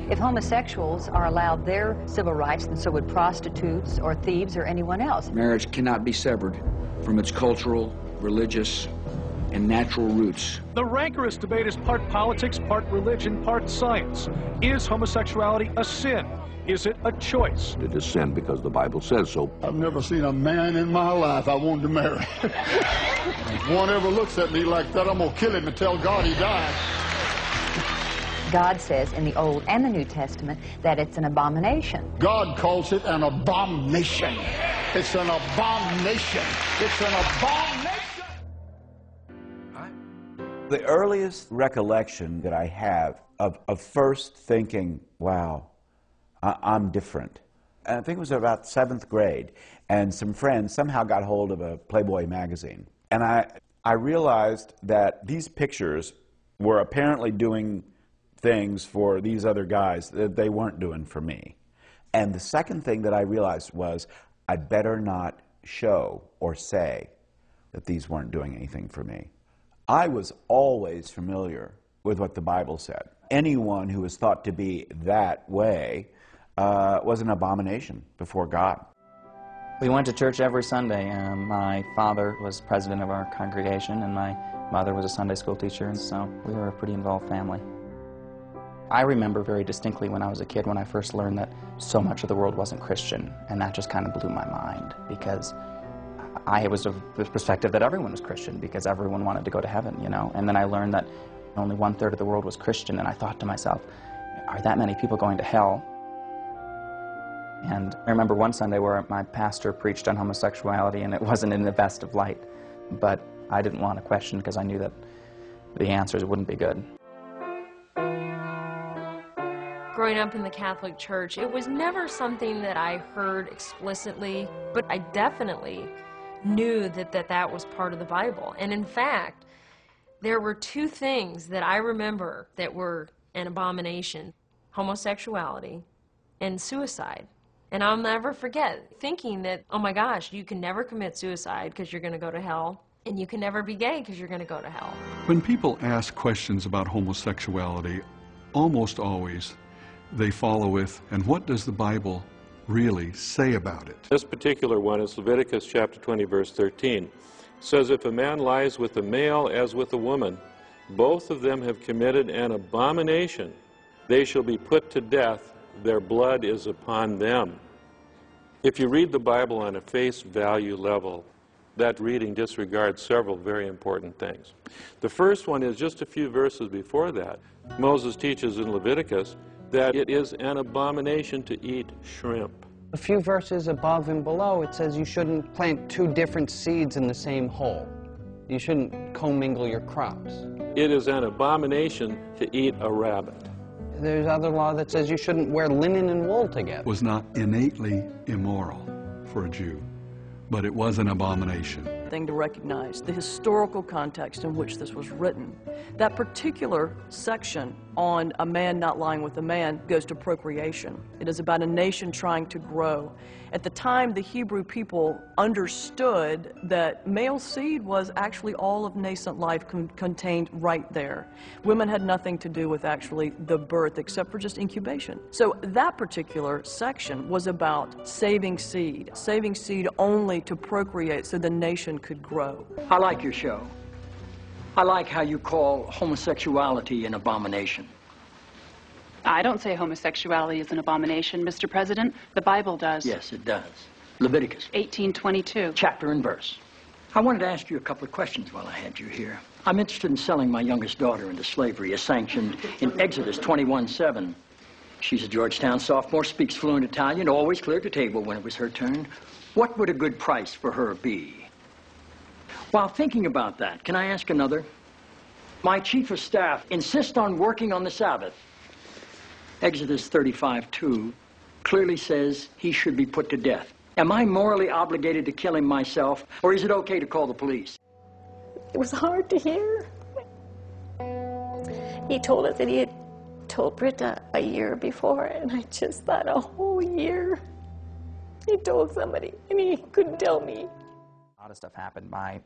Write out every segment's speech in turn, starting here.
If homosexuals are allowed their civil rights, then so would prostitutes or thieves or anyone else. Marriage cannot be severed from its cultural, religious, and natural roots. The rancorous debate is part politics, part religion, part science. Is homosexuality a sin? Is it a choice? It is sin because the Bible says so. I've never seen a man in my life I wanted to marry. If one ever looks at me like that, I'm going to kill him and tell God he died. God says in the Old and the New Testament that it's an abomination. God calls it an abomination. It's an abomination. It's an abomination. The earliest recollection that I have of first thinking, wow, I'm different. And I think it was about 7th grade, and some friends somehow got hold of a Playboy magazine. And I realized that these pictures were apparently doing things for these other guys that they weren't doing for me. And the second thing that I realized was I'd better not show or say that these weren't doing anything for me. I was always familiar with what the Bible said. Anyone who was thought to be that way was an abomination before God. We went to church every Sunday. My father was president of our congregation, and my mother was a Sunday school teacher, and so we were a pretty involved family. I remember very distinctly when I was a kid when I first learned that so much of the world wasn't Christian, and that just kind of blew my mind, because I was of the perspective that everyone was Christian because everyone wanted to go to heaven, you know. And then I learned that only 1/3 of the world was Christian, and I thought to myself, are that many people going to hell? And I remember one Sunday where my pastor preached on homosexuality, and it wasn't in the best of light, but I didn't want to question because I knew that the answers wouldn't be good. Growing up in the Catholic Church, it was never something that I heard explicitly, but I definitely knew that was part of the Bible. And in fact, there were 2 things that I remember that were an abomination: homosexuality and suicide. And I'll never forget thinking that, oh my gosh, you can never commit suicide because you're going to go to hell, and you can never be gay because you're going to go to hell. When people ask questions about homosexuality, almost always they follow with, and what does the Bible really say about it? This particular one is Leviticus chapter 20, verse 13. It says, if a man lies with a male as with a woman, both of them have committed an abomination. They shall be put to death. Their blood is upon them. If you read the Bible on a face value level, that reading disregards several very important things. The first one is just a few verses before that. Moses teaches in Leviticus that it is an abomination to eat shrimp. A few verses above and below, it says you shouldn't plant 2 different seeds in the same hole. You shouldn't commingle your crops. It is an abomination to eat a rabbit. There's other law that says you shouldn't wear linen and wool together. It was not innately immoral for a Jew, but it was an abomination. Thing to recognize the historical context in which this was written. That particular section on a man not lying with a man goes to procreation. It is about a nation trying to grow. At the time, the Hebrew people understood that male seed was actually all of nascent life contained right there. Women had nothing to do with actually the birth except for just incubation. So that particular section was about saving seed only to procreate so the nation could grow. I like your show. I like how you call homosexuality an abomination. I don't say homosexuality is an abomination, Mr. President. The Bible does. Yes, it does. Leviticus 18:22. Chapter and verse. I wanted to ask you a couple of questions while I had you here. I'm interested in selling my youngest daughter into slavery as sanctioned in Exodus 21:7. She's a Georgetown sophomore, speaks fluent Italian, always cleared the table when it was her turn. What would a good price for her be? While thinking about that, can I ask another? My chief of staff insists on working on the Sabbath. Exodus 35:2 clearly says he should be put to death. Am I morally obligated to kill him myself, or is it okay to call the police? It was hard to hear. He told us that he had told Britta a year before, and I just thought, a whole year? He told somebody, and he couldn't tell me. A lot of stuff happened. My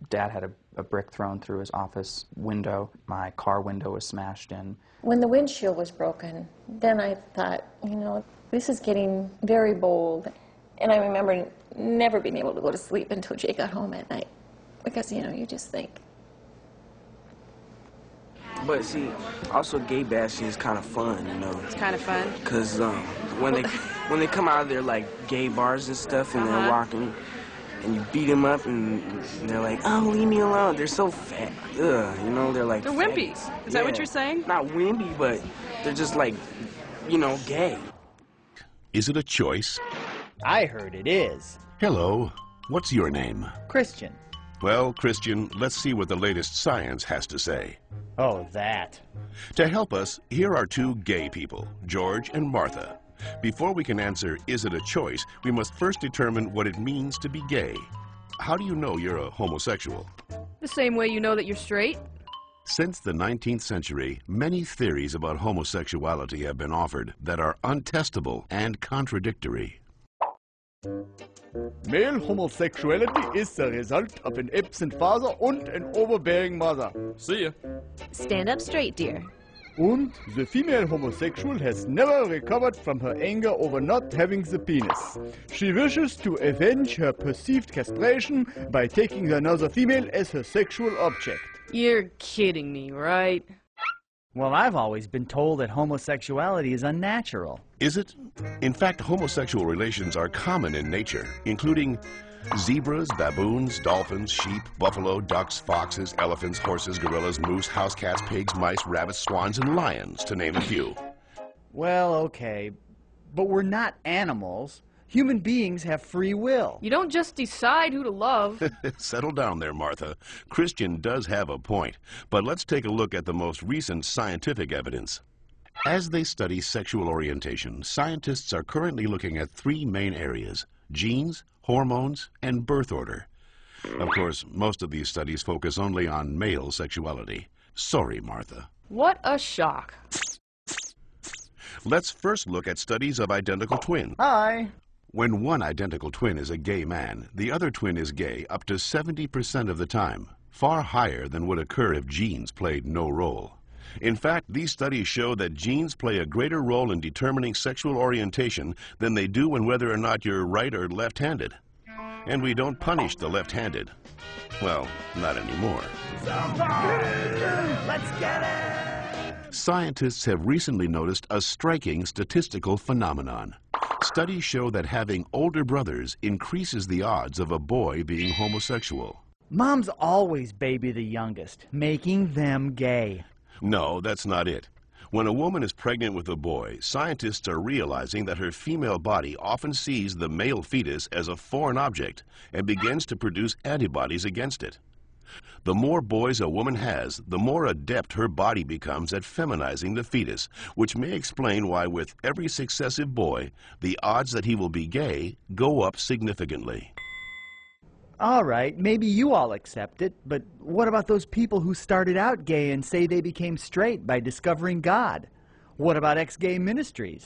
Dad had a brick thrown through his office window. My car window was smashed in. When the windshield was broken, then I thought, you know, this is getting very bold. And I remember never being able to go to sleep until Jay got home at night. Because, you know, you just think. But see, also gay bashing is kind of fun, you know. It's kind of fun? Because when they come out of their, like, gay bars and stuff and they're walking, and you beat them up and they're like, oh, leave me alone. They're so fat. Ugh, you know, they're like They're wimpy. Is that what you're saying? Not wimpy, but they're just like, you know, gay. Is it a choice? I heard it is. Hello. What's your name? Christian. Well, Christian, let's see what the latest science has to say. Oh, that. To help us, here are two gay people, George and Martha. Before we can answer, is it a choice, we must first determine what it means to be gay. How do you know you're a homosexual? The same way you know that you're straight. Since the 19th century, many theories about homosexuality have been offered that are untestable and contradictory. Male homosexuality is the result of an absent father and an overbearing mother. See ya. Stand up straight, dear. And the female homosexual has never recovered from her anger over not having the penis. She wishes to avenge her perceived castration by taking another female as her sexual object. You're kidding me, right? Well, I've always been told that homosexuality is unnatural. Is it? In fact, homosexual relations are common in nature, including zebras, baboons, dolphins, sheep, buffalo, ducks, foxes, elephants, horses, gorillas, moose, house cats, pigs, mice, rabbits, swans, and lions, to name a few. Well, okay, but we're not animals. Human beings have free will. You don't just decide who to love. Settle down there, Martha. Christian does have a point, but let's take a look at the most recent scientific evidence. As they study sexual orientation, scientists are currently looking at three main areas: genes, hormones, and birth order. Of course, most of these studies focus only on male sexuality. Sorry, Martha. What a shock. Let's first look at studies of identical twins. Hi. When one identical twin is a gay man, the other twin is gay up to 70% of the time, far higher than would occur if genes played no role. In fact, these studies show that genes play a greater role in determining sexual orientation than they do in whether or not you're right or left-handed. And we don't punish the left-handed. Well, not anymore. Let's get it! Scientists have recently noticed a striking statistical phenomenon. Studies show that having older brothers increases the odds of a boy being homosexual. Moms always baby the youngest, making them gay. No, that's not it. When a woman is pregnant with a boy, scientists are realizing that her female body often sees the male fetus as a foreign object and begins to produce antibodies against it. The more boys a woman has, the more adept her body becomes at feminizing the fetus, which may explain why with every successive boy, the odds that he will be gay go up significantly. All right, maybe you all accept it, but what about those people who started out gay and say they became straight by discovering God? What about ex-gay ministries?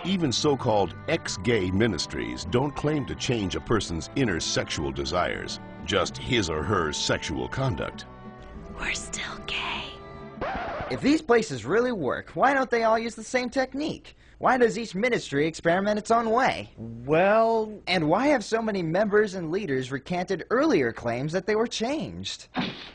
Even so-called ex-gay ministries don't claim to change a person's inner sexual desires, just his or her sexual conduct. We're still gay. If these places really work, why don't they all use the same technique? Why does each ministry experiment its own way? Well... And why have so many members and leaders recanted earlier claims that they were changed?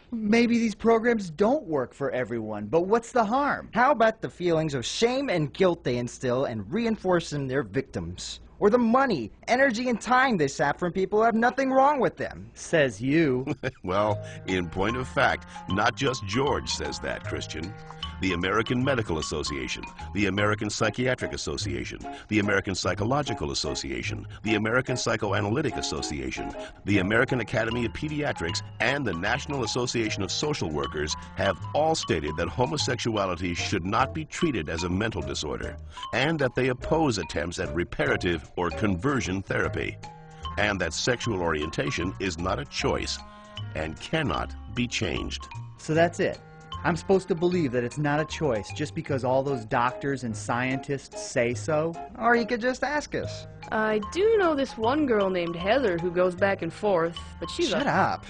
Maybe these programs don't work for everyone, but what's the harm? How about the feelings of shame and guilt they instill and reinforce in their victims? Or the money, energy, and time they sap from people who have nothing wrong with them? Says you. Well, in point of fact, not just George says that, Christian. The American Medical Association, the American Psychiatric Association, the American Psychological Association, the American Psychoanalytic Association, the American Academy of Pediatrics, and the National Association of Social Workers have all stated that homosexuality should not be treated as a mental disorder, and that they oppose attempts at reparative or conversion therapy, and that sexual orientation is not a choice and cannot be changed. So that's it. I'm supposed to believe that it's not a choice just because all those doctors and scientists say so? Or you could just ask us. I do know this one girl named Heather who goes back and forth, but she's Shut up.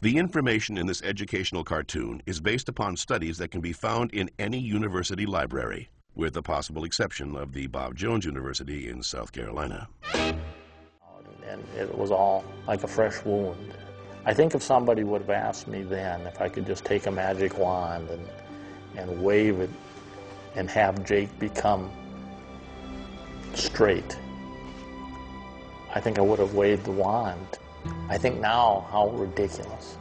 The information in this educational cartoon is based upon studies that can be found in any university library, with the possible exception of the Bob Jones University in South Carolina. And it was all like a fresh wound. I think if somebody would have asked me then if I could just take a magic wand and wave it and have Jake become straight, I think I would have waved the wand. I think now, how ridiculous.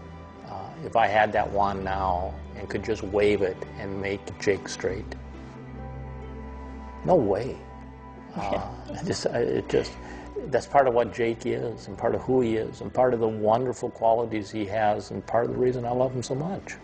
If I had that wand now and could just wave it and make Jake straight. No way. That's part of what Jake is, and part of who he is, and part of the wonderful qualities he has, and part of the reason I love him so much.